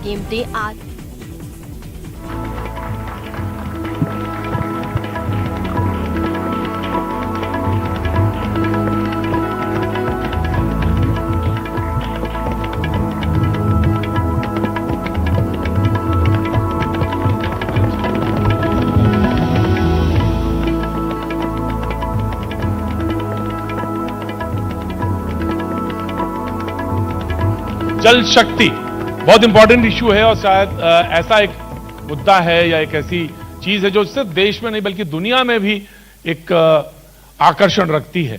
कीमतें आज जल शक्ति बहुत इंपॉर्टेंट इश्यू है और शायद ऐसा एक मुद्दा है या एक ऐसी चीज है जो सिर्फ देश में नहीं बल्कि दुनिया में भी एक आकर्षण रखती है।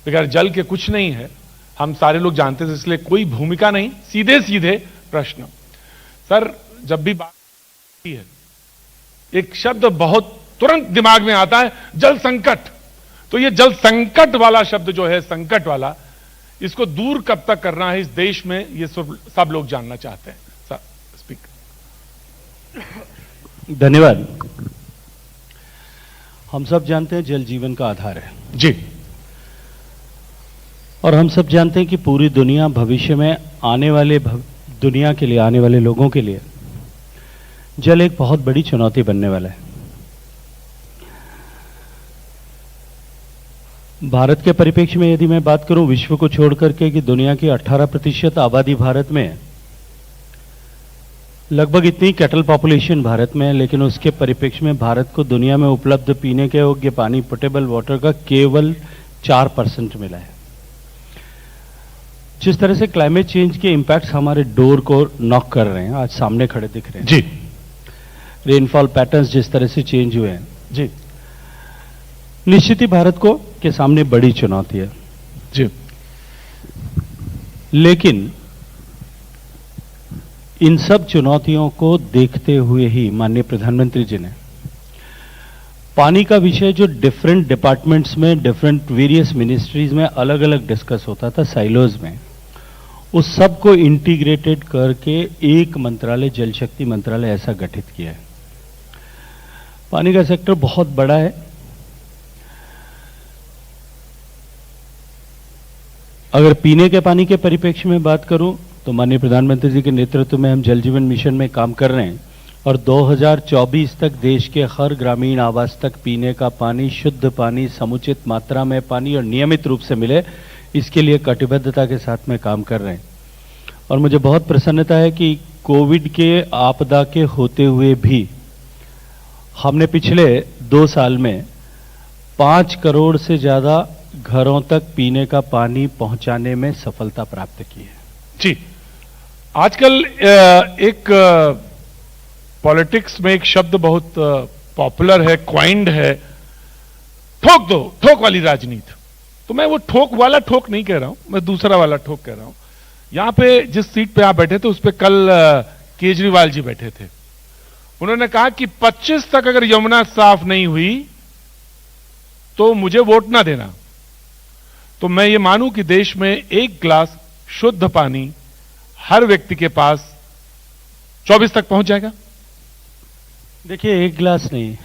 बगैर जल के कुछ नहीं है, हम सारे लोग जानते हैं, इसलिए कोई भूमिका नहीं, सीधे सीधे प्रश्न। सर, जब भी बात होती है एक शब्द बहुत तुरंत दिमाग में आता है, जल संकट। तो ये जल संकट वाला शब्द जो है, संकट वाला, इसको दूर कब तक करना है इस देश में, ये सब लोग जानना चाहते हैं। Sir speaker. धन्यवाद। हम सब जानते हैं जल जीवन का आधार है जी, और हम सब जानते हैं कि पूरी दुनिया भविष्य में आने वाले दुनिया के लिए, आने वाले लोगों के लिए जल एक बहुत बड़ी चुनौती बनने वाला है। भारत के परिप्रेक्ष्य में यदि मैं बात करूं विश्व को छोड़ करके कि दुनिया की 18% आबादी भारत में है, लगभग इतनी कैटल पॉपुलेशन भारत में है, लेकिन उसके परिप्रेक्ष्य में भारत को दुनिया में उपलब्ध पीने के योग्य पानी, पोर्टेबल वाटर का केवल 4% मिला है। जिस तरह से क्लाइमेट चेंज के इंपैक्ट्स हमारे डोर को नॉक कर रहे हैं, आज सामने खड़े दिख रहे हैं जी। रेनफॉल पैटर्न्स जिस तरह से चेंज हुए हैं जी, निश्चित ही भारत को के सामने बड़ी चुनौती है जी। लेकिन इन सब चुनौतियों को देखते हुए ही माननीय प्रधानमंत्री जी ने पानी का विषय जो डिफरेंट डिपार्टमेंट्स में, डिफरेंट वेरियस मिनिस्ट्रीज में अलग अलग डिस्कस होता था साइलोज में, उस सब को इंटीग्रेटेड करके एक मंत्रालय, जल शक्ति मंत्रालय ऐसा गठित किया है। पानी का सेक्टर बहुत बड़ा है। अगर पीने के पानी के परिप्रेक्ष्य में बात करूं तो माननीय प्रधानमंत्री जी के नेतृत्व में हम जल जीवन मिशन में काम कर रहे हैं और 2024 तक देश के हर ग्रामीण आवास तक पीने का पानी, शुद्ध पानी, समुचित मात्रा में पानी और नियमित रूप से मिले, इसके लिए कटिबद्धता के साथ में काम कर रहे हैं। और मुझे बहुत प्रसन्नता है कि कोविड के आपदा के होते हुए भी हमने पिछले 2 साल में 5 करोड़ से ज्यादा घरों तक पीने का पानी पहुंचाने में सफलता प्राप्त की है। जी, आजकल एक पॉलिटिक्स में एक शब्द बहुत पॉपुलर है, क्वाइंड है, ठोक दो, ठोक वाली राजनीति। तो मैं वो ठोक वाला ठोक नहीं कह रहा हूं, मैं दूसरा वाला ठोक कह रहा हूं। यहां पे जिस सीट पे आप बैठे थे उस पे कल केजरीवाल जी बैठे थे। उन्होंने कहा कि 25 तक अगर यमुना साफ नहीं हुई तो मुझे वोट ना देना। तो मैं ये मानूं कि देश में 1 गिलास शुद्ध पानी हर व्यक्ति के पास 24 तक पहुंच जाएगा। देखिए, 1 गिलास नहीं,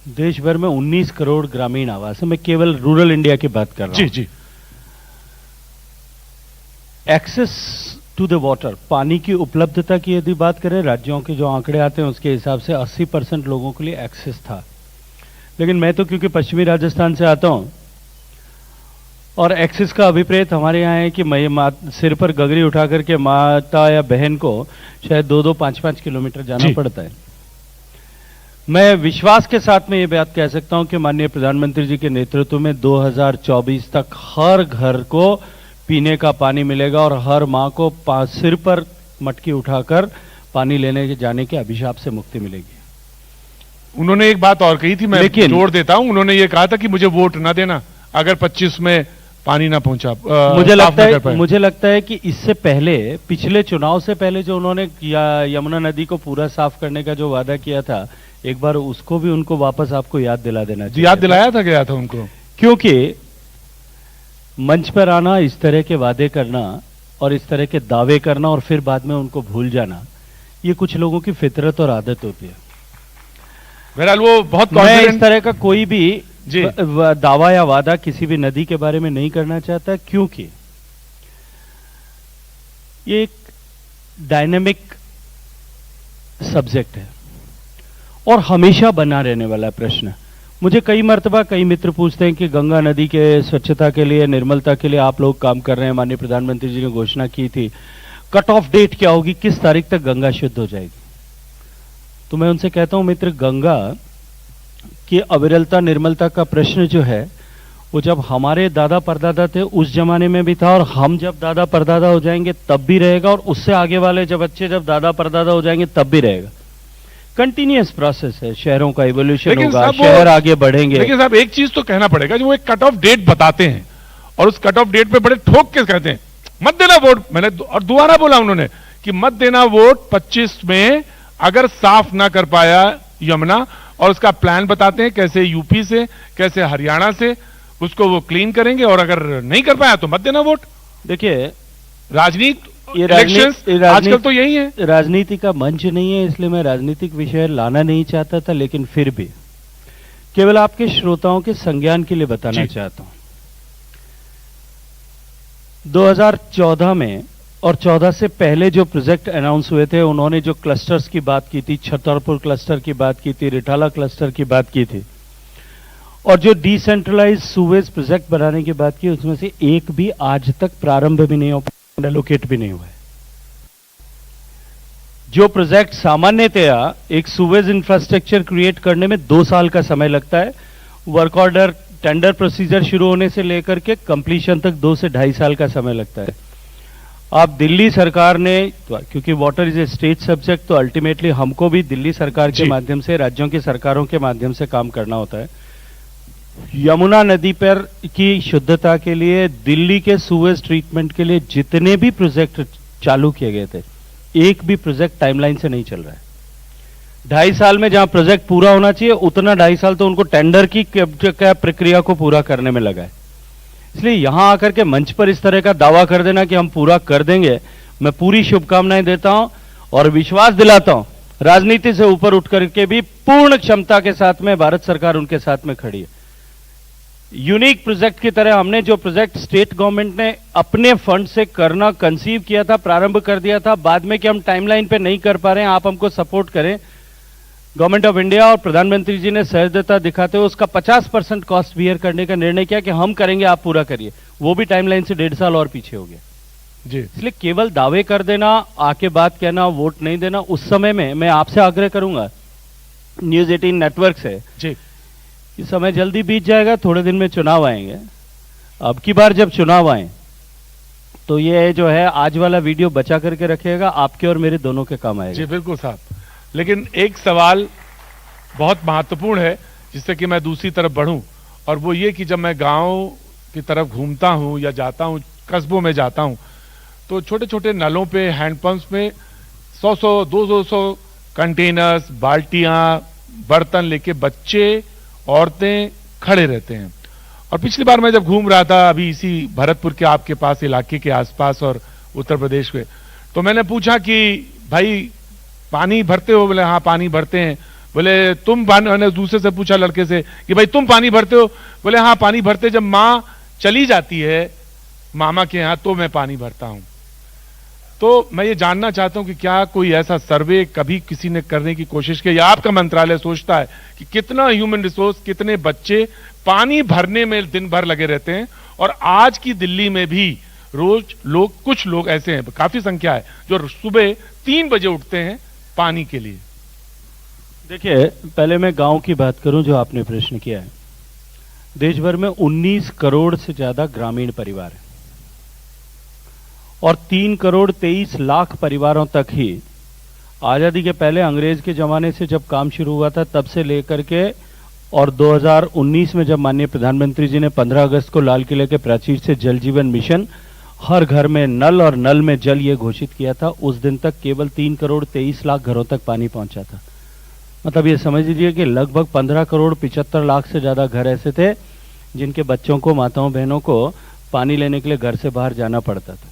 देश भर में 19 करोड़ ग्रामीण आवास है। मैं केवल रूरल इंडिया की बात कर रहा हूं। जी जी। एक्सेस टू द वाटर, पानी की उपलब्धता की यदि बात करें, राज्यों के जो आंकड़े आते हैं उसके हिसाब से 80% लोगों के लिए एक्सेस था। लेकिन मैं तो क्योंकि पश्चिमी राजस्थान से आता हूं और एक्सेस का अभिप्रेत हमारे यहाँ है कि सिर पर गगरी उठा करके माता या बहन को शायद 2-2, 5-5 किलोमीटर जाना पड़ता है। मैं विश्वास के साथ में ये बात कह सकता हूं कि माननीय प्रधानमंत्री जी के नेतृत्व में 2024 तक हर घर को पीने का पानी मिलेगा और हर मां को सिर पर मटकी उठाकर पानी लेने के जाने के अभिशाप से मुक्ति मिलेगी। उन्होंने एक बात और कही थी, मैं जोड़ देता हूं। उन्होंने ये कहा था कि मुझे वोट ना देना अगर 25 में पानी ना पहुंचा। मुझे लगता है कि इससे पहले, पिछले चुनाव से पहले जो उन्होंने यमुना नदी को पूरा साफ करने का जो वादा किया था, एक बार उसको भी उनको वापस आपको याद दिला देना चाहिए। याद दिलाया था, गया था उनको। क्योंकि मंच पर आना, इस तरह के वादे करना और इस तरह के दावे करना और फिर बाद में उनको भूल जाना, ये कुछ लोगों की फितरत और आदत होती है। बहरहाल वो बहुत मैं इस तरह का कोई भी दावा या वादा किसी भी नदी के बारे में नहीं करना चाहता, क्योंकि ये एक डायनेमिक सब्जेक्ट है और हमेशा बना रहने वाला प्रश्न। मुझे कई मर्तबा कई मित्र पूछते हैं कि गंगा नदी के स्वच्छता के लिए, निर्मलता के लिए आप लोग काम कर रहे हैं, माननीय प्रधानमंत्री जी ने घोषणा की थी, कट ऑफ डेट क्या होगी, किस तारीख तक गंगा शुद्ध हो जाएगी? तो मैं उनसे कहता हूं मित्र, गंगा की अविरलता निर्मलता का प्रश्न जो है वो जब हमारे दादा परदादा थे उस जमाने में भी था, और हम जब दादा परदादा हो जाएंगे तब भी रहेगा, और उससे आगे वाले जब बच्चे जब दादा परदादा हो जाएंगे तब भी रहेगा। कंटिन्यूअस प्रोसेस है, शहरों का इवोल्यूशन होगा, शहर आगे बढ़ेंगे। लेकिन साहब एक चीज तो कहना पड़ेगा, जो वो एक कट ऑफ डेट बताते हैं और उस कट ऑफ डेट पे बड़े ठोक के कहते हैं मत देना वोट। मैंने और दोबारा बोला उन्होंने कि मत देना वोट 25 में अगर साफ ना कर पाया यमुना, और उसका प्लान बताते हैं कैसे यूपी से कैसे हरियाणा से उसको वो क्लीन करेंगे, और अगर नहीं कर पाया तो मत देना वोट। देखिए राजनीति इलेक्शंस आजकल तो यही है, राजनीति का मंच नहीं है, इसलिए मैं राजनीतिक विषय लाना नहीं चाहता था, लेकिन फिर भी केवल आपके श्रोताओं के संज्ञान के लिए बताना चाहता हूं। 2014 में और 14 से पहले जो प्रोजेक्ट अनाउंस हुए थे, उन्होंने जो क्लस्टर्स की बात की थी, छतरपुर क्लस्टर की बात की थी, रिठाला क्लस्टर की बात की थी, और जो डिसेंट्रलाइज सूवेज प्रोजेक्ट बनाने की बात की, उसमें से एक भी आज तक प्रारंभ भी नहीं हो पाया, एलोकेट भी नहीं हुआ है। जो प्रोजेक्ट सामान्यतया एक सूवेज इंफ्रास्ट्रक्चर क्रिएट करने में 2 साल का समय लगता है, वर्क ऑर्डर टेंडर प्रोसीजर शुरू होने से लेकर के कंप्लीशन तक 2 से 2.5 साल का समय लगता है। आप दिल्ली सरकार ने, क्योंकि water is a state subject, तो अल्टीमेटली हमको भी दिल्ली सरकार के माध्यम से, राज्यों की सरकारों के माध्यम से काम करना होता है। यमुना नदी पर की शुद्धता के लिए, दिल्ली के सूवेज ट्रीटमेंट के लिए जितने भी प्रोजेक्ट चालू किए गए थे, एक भी प्रोजेक्ट टाइमलाइन से नहीं चल रहा है। 2.5 साल में जहां प्रोजेक्ट पूरा होना चाहिए, उतना 2.5 साल तो उनको टेंडर की प्रक्रिया को पूरा करने में लगा है। इसलिए यहां आकर के मंच पर इस तरह का दावा कर देना कि हम पूरा कर देंगे, मैं पूरी शुभकामनाएं देता हूं और विश्वास दिलाता हूं, राजनीति से ऊपर उठ करके भी पूर्ण क्षमता के साथ में भारत सरकार उनके साथ में खड़ी है। यूनिक प्रोजेक्ट की तरह हमने जो प्रोजेक्ट स्टेट गवर्नमेंट ने अपने फंड से करना कंसीव किया था, प्रारंभ कर दिया था, बाद में कि हम टाइमलाइन पे नहीं कर पा रहे हैं, आप हमको सपोर्ट करें, गवर्नमेंट ऑफ इंडिया और प्रधानमंत्री जी ने सहृदयता दिखाते हुए उसका 50% कॉस्ट बियर करने का निर्णय किया कि हम करेंगे, आप पूरा करिए। वो भी टाइमलाइन से 1.5 साल और पीछे हो गया जी। इसलिए केवल दावे कर देना, आके बात कहना, वोट नहीं देना, उस समय में मैं आपसे आग्रह करूंगा न्यूज 18 नेटवर्क से जी, ये समय जल्दी बीत जाएगा, थोड़े दिन में चुनाव आएंगे। अब की बार जब चुनाव आए तो ये जो है आज वाला वीडियो बचा करके रखिएगा, आपके और मेरे दोनों के काम आएगा। जी बिल्कुल साहब, लेकिन एक सवाल बहुत महत्वपूर्ण है जिससे कि मैं दूसरी तरफ बढ़ूं, और वो ये कि जब मैं गांव की तरफ घूमता हूं या जाता हूं, कस्बों में जाता हूं, तो छोटे छोटे नलों पे, हैंडपंप्स में 100-100, 200 कंटेनर्स, बाल्टियां, बर्तन लेके बच्चे, औरतें खड़े रहते हैं। और पिछली बार मैं जब घूम रहा था अभी इसी भरतपुर के आपके पास इलाके के आसपास और उत्तर प्रदेश में, तो मैंने पूछा कि भाई पानी भरते हो? बोले हाँ पानी भरते हैं। बोले तुम पानी, मैंने दूसरे से पूछा लड़के से कि भाई तुम पानी भरते हो? बोले हाँ पानी भरते, जब माँ चली जाती है मामा के यहाँ तो मैं पानी भरता हूं। तो मैं ये जानना चाहता हूं कि क्या कोई ऐसा सर्वे कभी किसी ने करने की कोशिश की, या आपका मंत्रालय सोचता है कि कितना ह्यूमन रिसोर्स, कितने बच्चे पानी भरने में दिन भर लगे रहते हैं? और आज की दिल्ली में भी रोज लोग, कुछ लोग ऐसे हैं, काफी संख्या है, जो सुबह 3 बजे उठते हैं पानी के लिए। देखिए, पहले मैं गांव की बात करूं जो आपने प्रश्न किया है। देश भर में 19 करोड़ से ज्यादा ग्रामीण परिवार है और 3 करोड़ 23 लाख परिवारों तक ही आजादी के पहले अंग्रेज के जमाने से जब काम शुरू हुआ था तब से लेकर के, और 2019 में जब माननीय प्रधानमंत्री जी ने 15 अगस्त को लाल किले के प्राचीर से जल जीवन मिशन, हर घर में नल और नल में जल ये घोषित किया था, उस दिन तक केवल 3 करोड़ 23 लाख घरों तक पानी पहुंचा था। मतलब ये समझ लीजिए कि लगभग 15 करोड़ 75 लाख से ज्यादा घर ऐसे थे जिनके बच्चों को, माताओं बहनों को पानी लेने के लिए घर से बाहर जाना पड़ता था।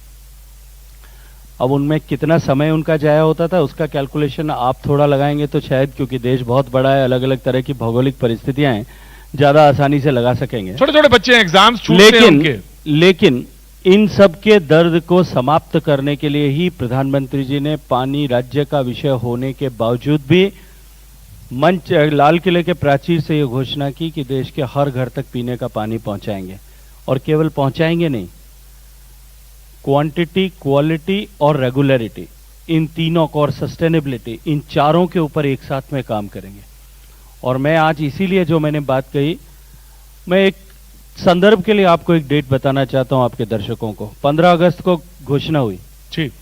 अब उनमें कितना समय उनका जाया होता था उसका कैलकुलेशन आप थोड़ा लगाएंगे तो शायद, क्योंकि देश बहुत बड़ा है, अलग अलग तरह की भौगोलिक परिस्थितियां हैं, ज्यादा आसानी से लगा सकेंगे। छोटे छोटे बच्चे एग्जाम्स छूटते हैं उनके। लेकिन इन सब के दर्द को समाप्त करने के लिए ही प्रधानमंत्री जी ने पानी राज्य का विषय होने के बावजूद भी मंच लाल किले के प्राचीर से यह घोषणा की कि देश के हर घर तक पीने का पानी पहुंचाएंगे। और केवल पहुंचाएंगे नहीं, क्वांटिटी, क्वालिटी और रेगुलरिटी, इन तीनों को, और सस्टेनेबिलिटी, इन चारों के ऊपर एक साथ में काम करेंगे। और मैं आज इसीलिए जो मैंने बात कही, मैं एक संदर्भ के लिए आपको एक डेट बताना चाहता हूं आपके दर्शकों को। 15 अगस्त को घोषणा हुई, ठीक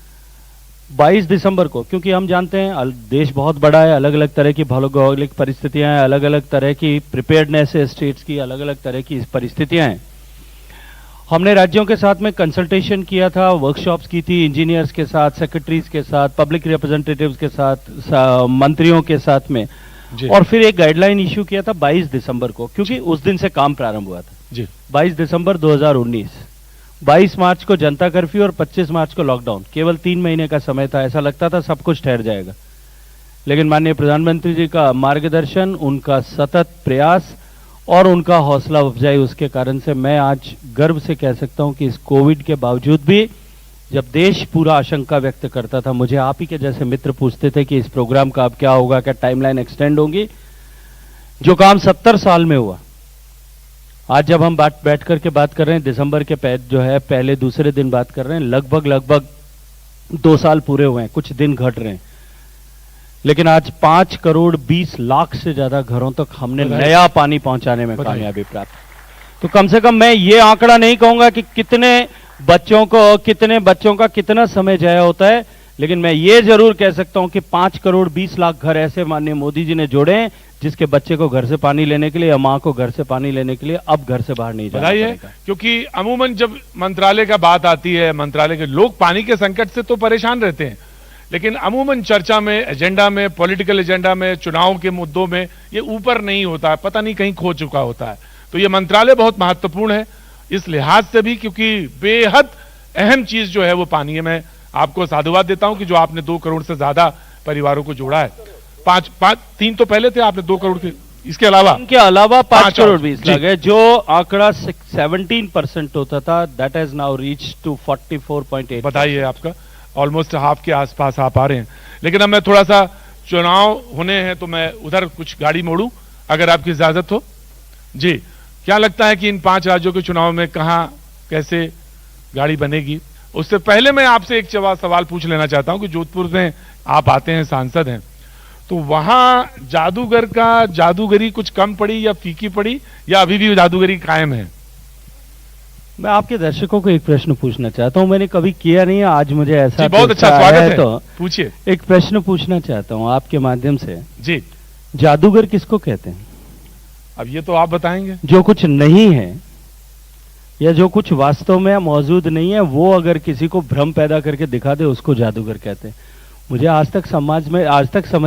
22 दिसंबर को, क्योंकि हम जानते हैं देश बहुत बड़ा है, अलग अलग तरह की भौगोलिक परिस्थितियां हैं, अलग अलग तरह की प्रिपेयर्डनेस है, स्टेट्स की अलग अलग तरह की परिस्थितियां हैं। हमने राज्यों के साथ में कंसल्टेशन किया था, वर्कशॉप्स की थी, इंजीनियर्स के साथ, सेक्रेटरीज के साथ, पब्लिक रिप्रेजेंटेटिव्स के साथ, मंत्रियों के साथ में, और फिर एक गाइडलाइन इश्यू किया था 22 दिसंबर को, क्योंकि उस दिन से काम प्रारंभ हुआ था जी। 22 दिसंबर 2019। 22 मार्च को जनता कर्फ्यू और 25 मार्च को लॉकडाउन। केवल 3 महीने का समय था, ऐसा लगता था सब कुछ ठहर जाएगा। लेकिन माननीय प्रधानमंत्री जी का मार्गदर्शन, उनका सतत प्रयास और उनका हौसला अफजाई, उसके कारण से मैं आज गर्व से कह सकता हूं कि इस कोविड के बावजूद भी, जब देश पूरा आशंका व्यक्त करता था, मुझे आप ही के जैसे मित्र पूछते थे कि इस प्रोग्राम का अब क्या होगा, क्या टाइमलाइन एक्सटेंड होगी, जो काम 70 साल में हुआ, आज जब हम बैठ करके बात कर रहे हैं, दिसंबर के पहले दूसरे दिन बात कर रहे हैं, लगभग 2 साल पूरे हुए हैं, कुछ दिन घट रहे हैं, लेकिन आज 5 करोड़ 20 लाख से ज्यादा घरों तक हमने नया पानी पहुंचाने में कामयाबी प्राप्त। तो कम से कम मैं ये आंकड़ा नहीं कहूंगा कि कितने बच्चों का कितना समय जाया होता है, लेकिन मैं ये जरूर कह सकता हूं कि 5 करोड़ 20 लाख घर ऐसे माननीय मोदी जी ने जोड़े हैं, जिसके बच्चे को घर से पानी लेने के लिए या मां को घर से पानी लेने के लिए अब घर से बाहर नहीं जाना पड़ेगा। क्योंकि अमूमन जब मंत्रालय का बात आती है, मंत्रालय के लोग पानी के संकट से तो परेशान रहते हैं, लेकिन अमूमन चर्चा में, एजेंडा में, पॉलिटिकल एजेंडा में, चुनाव के मुद्दों में ये ऊपर नहीं होता है, पता नहीं कहीं खो चुका होता है। तो ये मंत्रालय बहुत महत्वपूर्ण है इस लिहाज से भी, क्योंकि बेहद अहम चीज जो है वो पानी है। मैं आपको साधुवाद देता हूं कि जो आपने 2 करोड़ से ज्यादा परिवारों को जोड़ा है। 3 तो पहले थे, आपने 2 करोड़ के, इसके अलावा 5 करोड़ 20 लाख है, जो आंकड़ा 17% होता था, that has now reach to 44.8। बधाई है आपका, ऑलमोस्ट हाफ के आसपास आप आ रहे हैं। लेकिन अब मैं थोड़ा सा, चुनाव होने हैं तो मैं उधर कुछ गाड़ी मोड़ूं, अगर आपकी इजाजत हो। जी, क्या लगता है कि इन 5 राज्यों के चुनाव में कहां कैसे गाड़ी बनेगी? उससे पहले मैं आपसे एक सवाल पूछ लेना चाहता हूं कि जोधपुर में आप आते हैं, सांसद हैं, तो वहां जादूगर का जादूगरी कुछ कम पड़ी या फीकी पड़ी, या अभी भी जादूगरी कायम है? मैं आपके दर्शकों को एक प्रश्न पूछना चाहता हूं, मैंने कभी किया नहीं है, आज मुझे ऐसा बहुत अच्छा स्वागत है, तो पूछिए। एक प्रश्न पूछना चाहता हूं आपके माध्यम से। जी, जादूगर किसको कहते हैं? अब ये तो आप बताएंगे। जो कुछ नहीं है या जो कुछ वास्तव में मौजूद नहीं है, वो अगर किसी को भ्रम पैदा करके दिखा दे, उसको जादूगर कहते हैं। मुझे आज तक समझ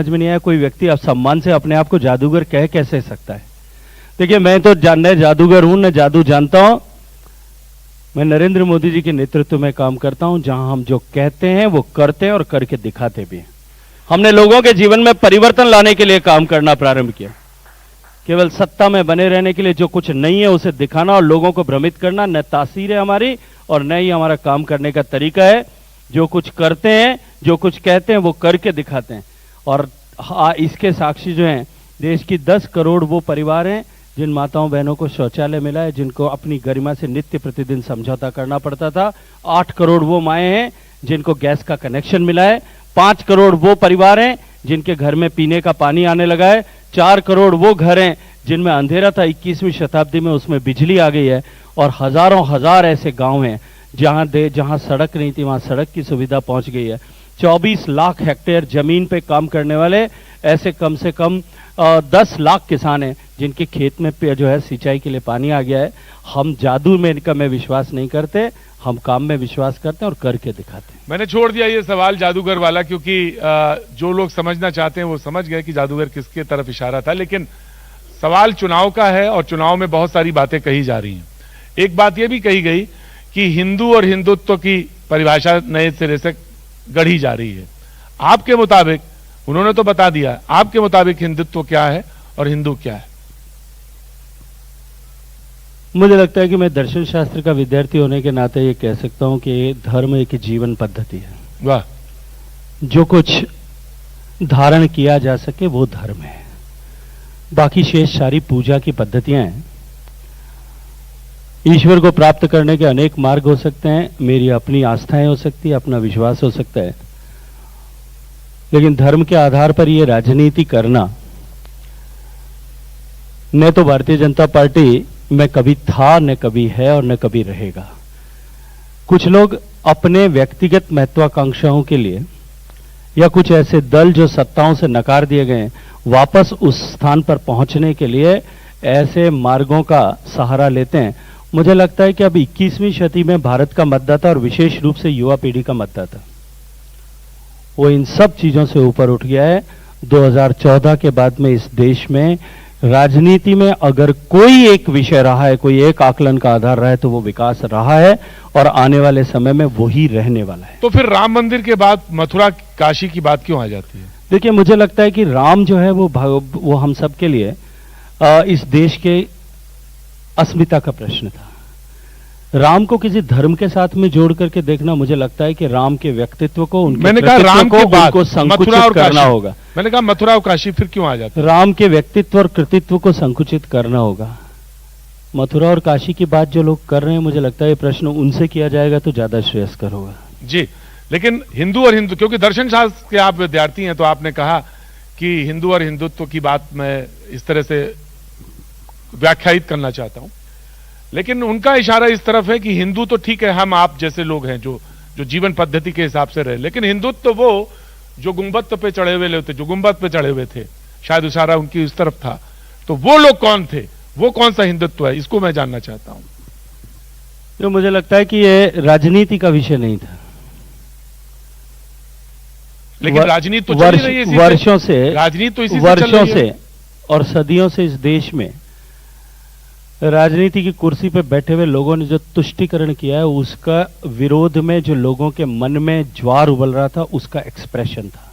में नहीं आया कोई व्यक्ति अब सम्मान से अपने आप को जादूगर कह कैसे सकता है। देखिए, मैं तो न जादूगर हूं, न जादू जानता हूं। मैं नरेंद्र मोदी जी के नेतृत्व में काम करता हूं, जहां हम जो कहते हैं वो करते हैं और करके दिखाते भी हैं। हमने लोगों के जीवन में परिवर्तन लाने के लिए काम करना प्रारंभ किया। केवल सत्ता में बने रहने के लिए जो कुछ नहीं है उसे दिखाना और लोगों को भ्रमित करना न तासीर है हमारी, और न ही हमारा काम करने का तरीका है। जो कुछ करते हैं, जो कुछ कहते हैं, वो करके दिखाते हैं। और इसके साक्षी जो हैं, देश की 10 करोड़ वो परिवार हैं जिन माताओं बहनों को शौचालय मिला है, जिनको अपनी गरिमा से नित्य प्रतिदिन समझौता करना पड़ता था। 8 करोड़ वो माएँ हैं जिनको गैस का कनेक्शन मिला है। 5 करोड़ वो परिवार हैं जिनके घर में पीने का पानी आने लगा है। 4 करोड़ वो घर हैं जिनमें अंधेरा था, 21वीं शताब्दी में उसमें बिजली आ गई है। और हजारों हजार ऐसे गांव हैं जहां सड़क नहीं थी, वहां सड़क की सुविधा पहुंच गई है। 24 लाख हेक्टेयर जमीन पे काम करने वाले ऐसे कम से कम 10 लाख किसान हैं जिनके खेत में जो है सिंचाई के लिए पानी आ गया है। हम जादू में विश्वास नहीं करते, हम काम में विश्वास करते हैं और करके दिखाते हैं। मैंने छोड़ दिया ये सवाल जादूगर वाला, क्योंकि जो लोग समझना चाहते हैं वो समझ गए कि जादूगर किसके तरफ इशारा था। लेकिन सवाल चुनाव का है और चुनाव में बहुत सारी बातें कही जा रही हैं। एक बात यह भी कही गई कि हिंदू और हिंदुत्व की परिभाषा नए सिरे से गढ़ी जा रही है। आपके मुताबिक, उन्होंने तो बता दिया, आपके मुताबिक हिंदुत्व क्या है और हिंदू क्या है? मुझे लगता है कि मैं दर्शन शास्त्र का विद्यार्थी होने के नाते ये कह सकता हूं कि धर्म एक जीवन पद्धति है। वाह। जो कुछ धारण किया जा सके वो धर्म है, बाकी शेष सारी पूजा की पद्धतियां हैं। ईश्वर को प्राप्त करने के अनेक मार्ग हो सकते हैं, मेरी अपनी आस्थाएं हो सकती है, अपना विश्वास हो सकता है, लेकिन धर्म के आधार पर यह राजनीति करना न तो भारतीय जनता पार्टी में कभी था, न कभी है और न कभी रहेगा। कुछ लोग अपने व्यक्तिगत महत्वाकांक्षाओं के लिए या कुछ ऐसे दल जो सत्ताओं से नकार दिए गए वापस उस स्थान पर पहुंचने के लिए ऐसे मार्गों का सहारा लेते हैं। मुझे लगता है कि अब 21वीं शती में भारत का मतदाता और विशेष रूप से युवा पीढ़ी का मतदाता वो इन सब चीजों से ऊपर उठ गया है। 2014 के बाद में इस देश में राजनीति में अगर कोई एक विषय रहा है, कोई एक आकलन का आधार रहा है, तो वो विकास रहा है और आने वाले समय में वही रहने वाला है। तो फिर राम मंदिर के बाद मथुरा काशी की बात क्यों आ जाती है? देखिए, मुझे लगता है कि राम जो है वो हम सब के लिए इस देश के अस्मिता का प्रश्न था। राम को किसी धर्म के साथ में जोड़ करके देखना, मुझे लगता है कि राम के व्यक्तित्व को, उनके मैंने कहा राम के बाद उनको संकुचित करना होगा। मैंने कहा मथुरा और काशी फिर क्यों आ जाता है? राम के व्यक्तित्व और कृतित्व को संकुचित करना होगा। मथुरा और काशी की बात जो लोग कर रहे हैं, मुझे लगता है ये प्रश्न उनसे किया जाएगा तो ज्यादा श्रेयस्कर होगा। जी, लेकिन हिंदू और हिंदू, क्योंकि दर्शन शास्त्र के आप विद्यार्थी हैं, तो आपने कहा कि हिंदू और हिंदुत्व की बात मैं इस तरह से व्याख्यायित करना चाहता हूं, लेकिन उनका इशारा इस तरफ है कि हिंदू तो ठीक है, हम आप जैसे लोग हैं जो जीवन पद्धति के हिसाब से रहे, लेकिन हिंदुत्व तो वो जो गुंबद पे चढ़े हुए लोग थे, जो गुंबद पे चढ़े हुए थे, शायद इशारा उनकी इस तरफ था। तो वो लोग कौन थे, वो कौन सा हिंदुत्व है, इसको मैं जानना चाहता हूं। तो मुझे लगता है कि ये राजनीति का विषय नहीं था, लेकिन राजनीति तो चल रही है वर्षों से, राजनीति तो इसी वर्षों से और सदियों से इस देश में राजनीति की कुर्सी पे बैठे हुए लोगों ने जो तुष्टीकरण किया है, उसका विरोध में जो लोगों के मन में ज्वार उबल रहा था, उसका एक्सप्रेशन था।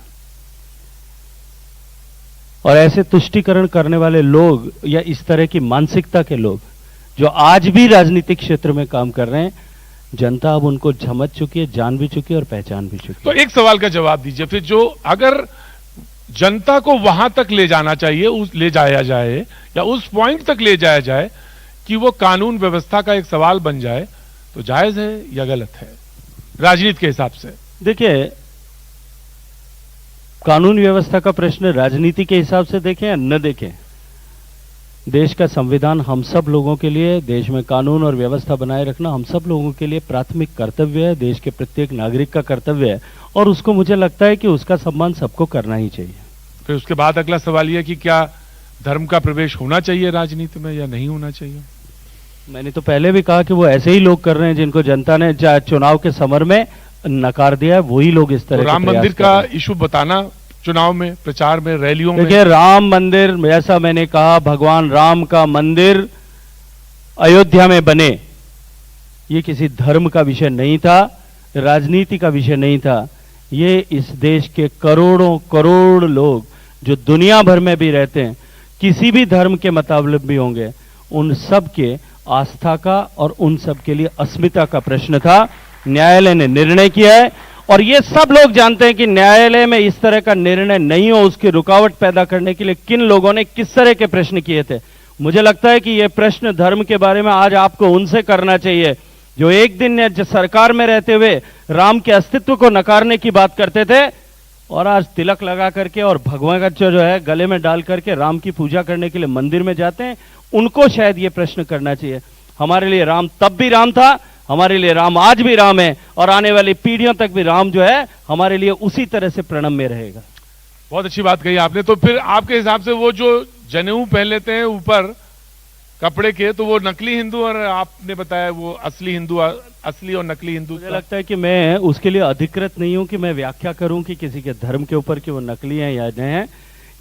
और ऐसे तुष्टीकरण करने वाले लोग या इस तरह की मानसिकता के लोग जो आज भी राजनीतिक क्षेत्र में काम कर रहे हैं, जनता अब उनको समझ चुकी है, जान भी चुकी है और पहचान भी चुकी है। तो एक सवाल का जवाब दीजिए फिर, जो अगर जनता को वहां तक ले जाना चाहिए, ले जाया जाए या उस पॉइंट तक ले जाया जाए कि वो कानून व्यवस्था का एक सवाल बन जाए, तो जायज है या गलत है राजनीति के हिसाब से? देखिए, कानून व्यवस्था का प्रश्न राजनीति के हिसाब से देखें या न देखें, देश का संविधान हम सब लोगों के लिए, देश में कानून और व्यवस्था बनाए रखना हम सब लोगों के लिए प्राथमिक कर्तव्य है, देश के प्रत्येक नागरिक का कर्तव्य है, और उसको मुझे लगता है कि उसका सम्मान सबको करना ही चाहिए। फिर उसके बाद अगला सवाल यह कि क्या धर्म का प्रवेश होना चाहिए राजनीति में या नहीं होना चाहिए? मैंने तो पहले भी कहा कि वो ऐसे ही लोग कर रहे हैं जिनको जनता ने चुनाव के समर में नकार दिया है, वही लोग इस तरह तो राम मंदिर का इशू बताना चुनाव में, प्रचार में, रैलियों में। देखिए, राम मंदिर, जैसा मैंने कहा, भगवान राम का मंदिर अयोध्या में बने, ये किसी धर्म का विषय नहीं था, राजनीति का विषय नहीं था। ये इस देश के करोड़ों करोड़ लोग जो दुनिया भर में भी रहते हैं, किसी भी धर्म के मुताबिक भी होंगे, उन सब के आस्था का और उन सब के लिए अस्मिता का प्रश्न था। न्यायालय ने निर्णय किया है और ये सब लोग जानते हैं कि न्यायालय में इस तरह का निर्णय नहीं हो, उसकी रुकावट पैदा करने के लिए किन लोगों ने किस तरह के प्रश्न किए थे। मुझे लगता है कि यह प्रश्न धर्म के बारे में आज आपको उनसे करना चाहिए जो एक दिन सरकार में रहते हुए राम के अस्तित्व को नकारने की बात करते थे और आज तिलक लगा करके और भगवान का जो है गले में डाल करके राम की पूजा करने के लिए मंदिर में जाते हैं। उनको शायद ये प्रश्न करना चाहिए। हमारे लिए राम तब भी राम था, हमारे लिए राम आज भी राम है और आने वाली पीढ़ियों तक भी राम जो है हमारे लिए उसी तरह से प्रणम्य रहेगा। बहुत अच्छी बात कही आपने। तो फिर आपके हिसाब से वो जो जनेऊ पहन लेते हैं ऊपर कपड़े के, तो वो नकली हिंदू, और आपने बताया वो असली हिंदू, असली और नकली हिंदू। मुझे लगता है कि मैं उसके लिए अधिकृत नहीं हूं कि मैं व्याख्या करूं कि किसी के धर्म के ऊपर कि वो नकली हैं या नहीं हैं।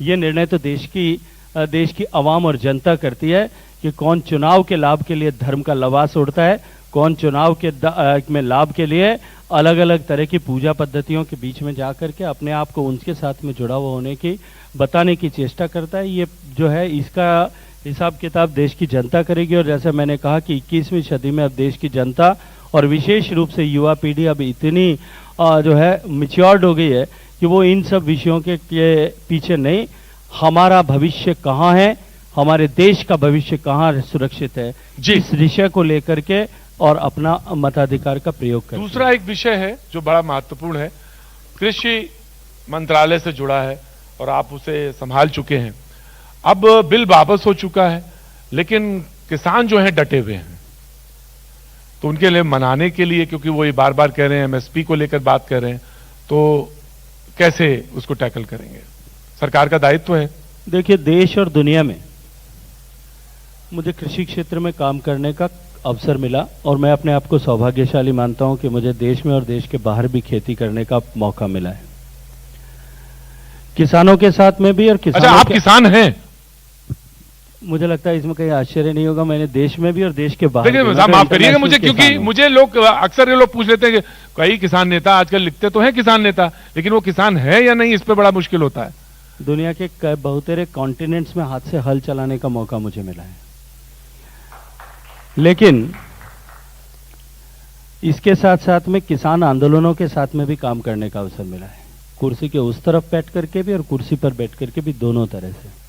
ये निर्णय तो देश की आवाम और जनता करती है कि कौन चुनाव के लाभ के लिए धर्म का लबास ओढ़ता है, कौन चुनाव के में लाभ के लिए अलग अलग तरह की पूजा पद्धतियों के बीच में जाकर के अपने आप को उनके साथ में जुड़ा हुआ होने की बताने की चेष्टा करता है। ये जो है इसका हिसाब किताब देश की जनता करेगी। और जैसे मैंने कहा कि 21वीं सदी में अब देश की जनता और विशेष रूप से युवा पीढ़ी अब इतनी जो है मैच्योर्ड हो गई है कि वो इन सब विषयों के पीछे नहीं, हमारा भविष्य कहाँ है, हमारे देश का भविष्य कहाँ सुरक्षित है, इस विषय को लेकर के और अपना मताधिकार का प्रयोग करें। दूसरा एक विषय है जो बड़ा महत्वपूर्ण है, कृषि मंत्रालय से जुड़ा है और आप उसे संभाल चुके हैं। अब बिल वापस हो चुका है, लेकिन किसान जो हैं डटे हुए हैं, तो उनके लिए मनाने के लिए, क्योंकि वो ये बार बार कह रहे हैं, एमएसपी को लेकर बात कर रहे हैं, तो कैसे उसको टैकल करेंगे? सरकार का दायित्व है। देखिए, देश और दुनिया में मुझे कृषि क्षेत्र में काम करने का अवसर मिला और मैं अपने आप को सौभाग्यशाली मानता हूं कि मुझे देश में और देश के बाहर भी खेती करने का मौका मिला है, किसानों के साथ में भी। और किसानों अच्छा, आप किसान हैं? मुझे लगता है इसमें कहीं आश्चर्य नहीं होगा, मैंने देश में भी और देश के बाहर। देखिए, माफ करिएगा मुझे, क्योंकि मुझे लोग अक्सर ये लोग पूछ लेते हैं कि कई किसान नेता आजकल लिखते तो हैं किसान नेता, लेकिन वो किसान है या नहीं, इस पे बड़ा मुश्किल होता है। दुनिया के बहुतेरे कॉन्टिनेंट्स में हाथ से हल चलाने का मौका मुझे मिला है, लेकिन इसके साथ साथ में किसान आंदोलनों के साथ में भी काम करने का अवसर मिला है, कुर्सी के उस तरफ बैठ करके भी और कुर्सी पर बैठ करके भी, दोनों तरह से।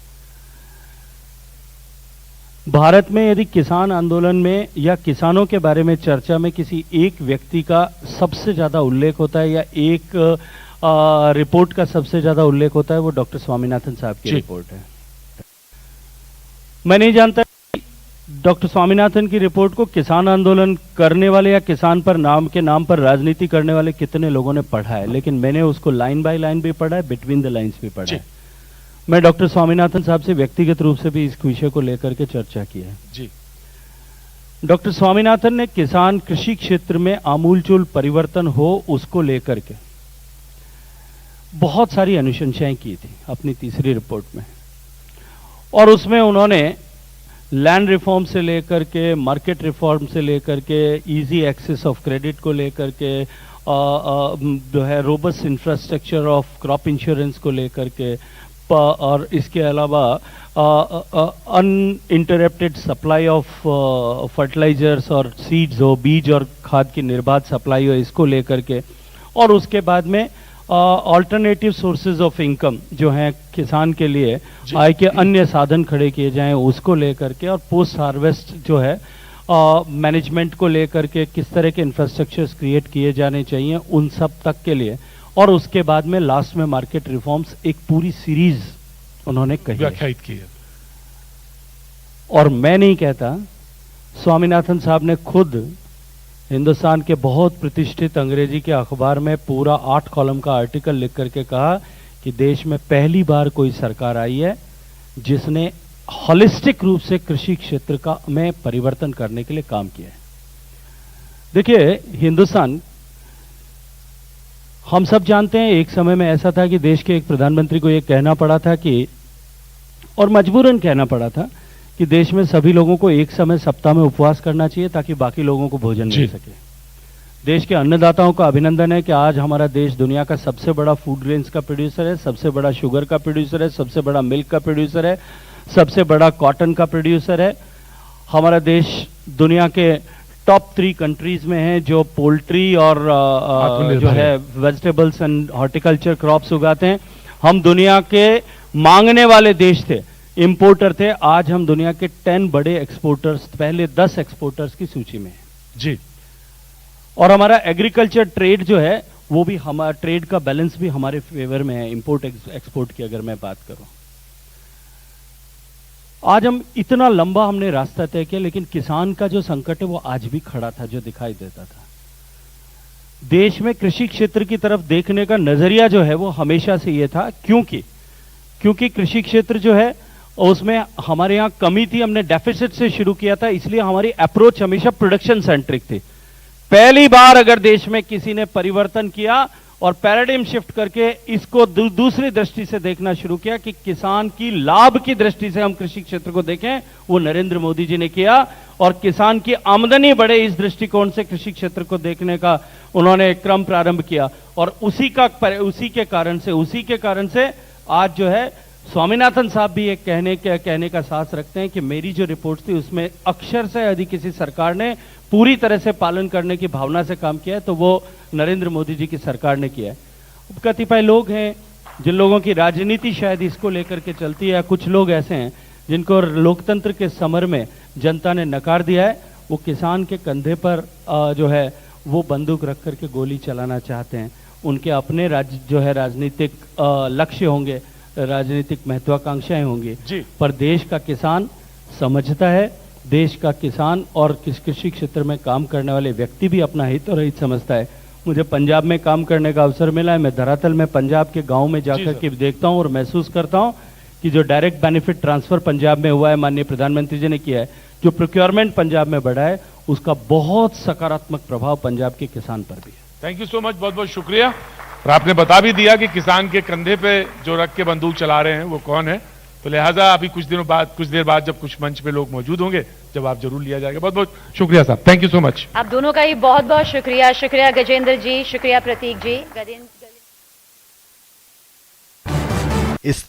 भारत में यदि किसान आंदोलन में या किसानों के बारे में चर्चा में किसी एक व्यक्ति का सबसे ज्यादा उल्लेख होता है या एक रिपोर्ट का सबसे ज्यादा उल्लेख होता है, वो डॉक्टर स्वामीनाथन साहब की रिपोर्ट है। मैं नहीं जानता डॉक्टर स्वामीनाथन की रिपोर्ट को किसान आंदोलन करने वाले या किसान पर नाम पर राजनीति करने वाले कितने लोगों ने पढ़ा है, लेकिन मैंने उसको लाइन बाय लाइन भी पढ़ा है, बिटवीन द लाइंस भी पढ़ा है। मैं डॉक्टर स्वामीनाथन साहब से व्यक्तिगत रूप से भी इस विषय को लेकर के चर्चा की है। जी, डॉक्टर स्वामीनाथन ने किसान कृषि क्षेत्र में आमूलचूल परिवर्तन हो उसको लेकर के बहुत सारी अनुशंसाएं की थी अपनी तीसरी रिपोर्ट में, और उसमें उन्होंने लैंड रिफॉर्म से लेकर के, मार्केट रिफॉर्म से लेकर के, इजी एक्सेस ऑफ क्रेडिट को लेकर के, जो है robust infrastructure of crop insurance को लेकर के, और इसके अलावा अनइंटरप्टेड सप्लाई ऑफ फर्टिलाइजर्स और सीड्स हो, बीज और खाद की निर्बाध सप्लाई हो, इसको लेकर के, और उसके बाद में ऑल्टरनेटिव सोर्सेज ऑफ इनकम जो हैं किसान के लिए आय के अन्य साधन खड़े किए जाएं, उसको लेकर के, और पोस्ट हार्वेस्ट जो है मैनेजमेंट को लेकर के किस तरह के इंफ्रास्ट्रक्चर्स क्रिएट किए जाने चाहिए, उन सब तक के लिए। और उसके बाद में लास्ट में मार्केट रिफॉर्म्स, एक पूरी सीरीज उन्होंने कही, व्याख्यायित की है। और मैं नहीं कहता, स्वामीनाथन साहब ने खुद हिंदुस्तान के बहुत प्रतिष्ठित अंग्रेजी के अखबार में पूरा 8 कॉलम का आर्टिकल लिख करके कहा कि देश में पहली बार कोई सरकार आई है जिसने होलिस्टिक रूप से कृषि क्षेत्र का में परिवर्तन करने के लिए काम किया है। देखिए, हिंदुस्तान, हम सब जानते हैं एक समय में ऐसा था कि देश के एक प्रधानमंत्री को यह कहना पड़ा था कि, और मजबूरन कहना पड़ा था कि देश में सभी लोगों को एक समय सप्ताह में उपवास करना चाहिए ताकि बाकी लोगों को भोजन मिल सके। देश के अन्नदाताओं का अभिनंदन है कि आज हमारा देश दुनिया का सबसे बड़ा फूड ग्रेन्स का प्रोड्यूसर है, सबसे बड़ा शुगर का प्रोड्यूसर है, सबसे बड़ा मिल्क का प्रोड्यूसर है, सबसे बड़ा कॉटन का प्रोड्यूसर है। हमारा देश दुनिया के टॉप 3 कंट्रीज में है जो पोल्ट्री और जो है वेजिटेबल्स एंड हॉर्टिकल्चर क्रॉप्स उगाते हैं। हम दुनिया के मांगने वाले देश थे, इंपोर्टर थे। आज हम दुनिया के 10 बड़े एक्सपोर्टर्स, पहले 10 एक्सपोर्टर्स की सूची में हैं। जी, और हमारा एग्रीकल्चर ट्रेड जो है वो भी, हमारा ट्रेड का बैलेंस भी हमारे फेवर में है, इंपोर्ट एक्सपोर्ट की अगर मैं बात करूं। आज हम इतना लंबा हमने रास्ता तय किया, लेकिन किसान का जो संकट है वो आज भी खड़ा था, जो दिखाई देता था। देश में कृषि क्षेत्र की तरफ देखने का नजरिया जो है वो हमेशा से ये था, क्योंकि कृषि क्षेत्र जो है उसमें हमारे यहां कमी थी, हमने डेफिसिट से शुरू किया था, इसलिए हमारी अप्रोच हमेशा प्रोडक्शन सेंट्रिक थी। पहली बार अगर देश में किसी ने परिवर्तन किया और पैराडिम शिफ्ट करके इसको दूसरी दृष्टि से देखना शुरू किया कि किसान की लाभ की दृष्टि से हम कृषि क्षेत्र को देखें, वो नरेंद्र मोदी जी ने किया। और किसान की आमदनी बढ़े इस दृष्टिकोण से कृषि क्षेत्र को देखने का उन्होंने क्रम प्रारंभ किया, और उसी के कारण से आज जो है स्वामीनाथन साहब भी एक कहने का साहस रखते हैं कि मेरी जो रिपोर्ट थी उसमें अक्षर से यदि किसी सरकार ने पूरी तरह से पालन करने की भावना से काम किया है तो वो नरेंद्र मोदी जी की सरकार ने किया है। कतिपय लोग हैं जिन लोगों की राजनीति शायद इसको लेकर के चलती है, कुछ लोग ऐसे हैं जिनको लोकतंत्र के समर में जनता ने नकार दिया है, वो किसान के कंधे पर जो है वो बंदूक रख करके गोली चलाना चाहते हैं। उनके अपने जो है राजनीतिक लक्ष्य होंगे, राजनीतिक महत्वाकांक्षाएं होंगी जी। पर देश का किसान समझता है, देश का किसान और कृषि क्षेत्र में काम करने वाले व्यक्ति भी अपना हित और हित समझता है। मुझे पंजाब में काम करने का अवसर मिला है, मैं धरातल में पंजाब के गांव में जाकर के देखता हूं और महसूस करता हूं कि जो डायरेक्ट बेनिफिट ट्रांसफर पंजाब में हुआ है, माननीय प्रधानमंत्री जी ने किया है, जो प्रोक्योरमेंट पंजाब में बढ़ा है, उसका बहुत सकारात्मक प्रभाव पंजाब के किसान पर भी है। थैंक यू सो मच, बहुत बहुत शुक्रिया। और आपने बता भी दिया कि किसान के कंधे पे जो रख के बंदूक चला रहे हैं वो कौन है, तो लिहाजा अभी कुछ देर बाद जब कुछ मंच पे लोग मौजूद होंगे जवाब जरूर लिया जाएगा। बहुत बहुत शुक्रिया साहब, थैंक यू सो मच। आप दोनों का ही बहुत बहुत शुक्रिया। शुक्रिया गजेंद्र जी, शुक्रिया प्रतीक जी। इस